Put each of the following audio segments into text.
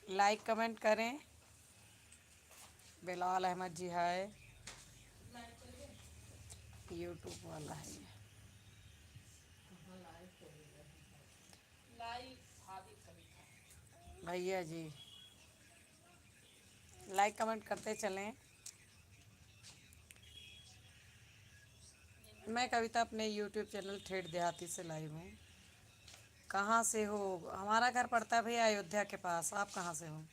Like comment करें। बिलाल अहमद जी है, YouTube वाला है ये। भैया जी लाइक कमेंट करते चलें। मैं कविता अपने यूट्यूब चैनल ठेठ देहाती से लाइव हूँ। कहाँ से हो? हमारा घर पड़ता है भैया अयोध्या के पास। आप कहाँ से हो?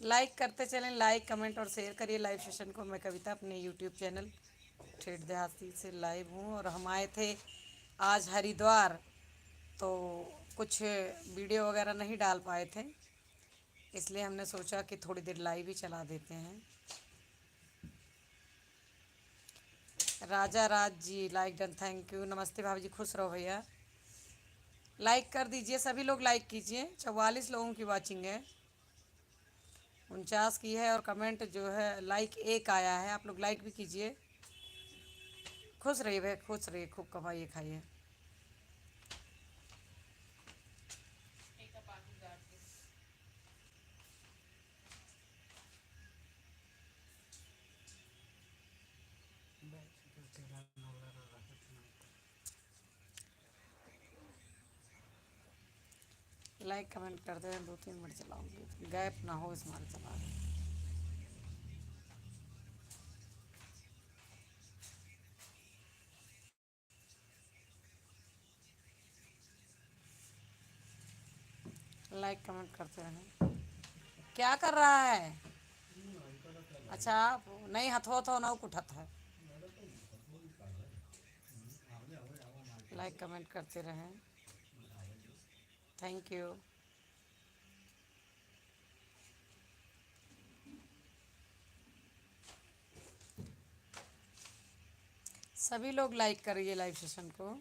लाइक करते चलें, लाइक कमेंट और शेयर करिए लाइव सेशन को। मैं कविता अपने यूट्यूब चैनल ठेठ देहाती से लाइव हूँ और हम आए थे आज हरिद्वार, तो कुछ वीडियो वगैरह नहीं डाल पाए थे, इसलिए हमने सोचा कि थोड़ी देर लाइव ही चला देते हैं। राजा Raj ji like done, thank you. नमस्ते भाभी जी, खुश रहो भैया। लाइक कर दीजिए, सभी लोग लाइक कीजिए। 44 लोगों की वाचिंग है, 49 की है और कमेंट जो है लाइक एक आया है। आप लोग लाइक भी कीजिए। खुश रहिए भैया, खुश रहिए, खूब कमाइए खाइए। लाइक कमेंट करते हैं, 2-3 मिनट चलाऊंगी, गैप ना हो इसमें चला रहे। लाइक कमेंट करते रहें। क्या कर रहा है? अच्छा आप नहीं, हथो हथो ना उठत है। लाइक कमेंट करते रहें, थैंक यू। सभी लोग लाइक करिए लाइव सेशन को।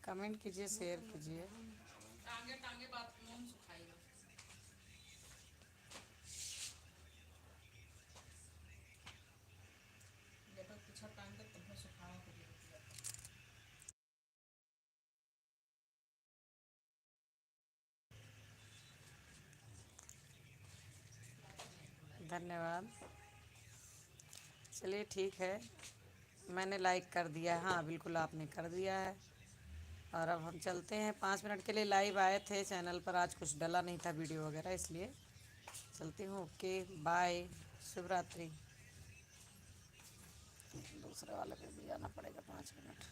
कमेंट कीजिए, शेयर कीजिए। टांगे टांगे बात कौन सुखाएगा? जब तक पीछा टांग तक तब सुखाना पड़ेगा। धन्यवाद। चलिए ठीक है, मैंने लाइक कर दिया। हाँ बिल्कुल आपने कर दिया है। और अब हम चलते हैं। 5 मिनट के लिए लाइव आए थे चैनल पर, आज कुछ डला नहीं था वीडियो वगैरह, इसलिए चलती हूँ। ओके बाय, शुभ रात्रि। दूसरे वाले पे भी जाना पड़ेगा 5 मिनट।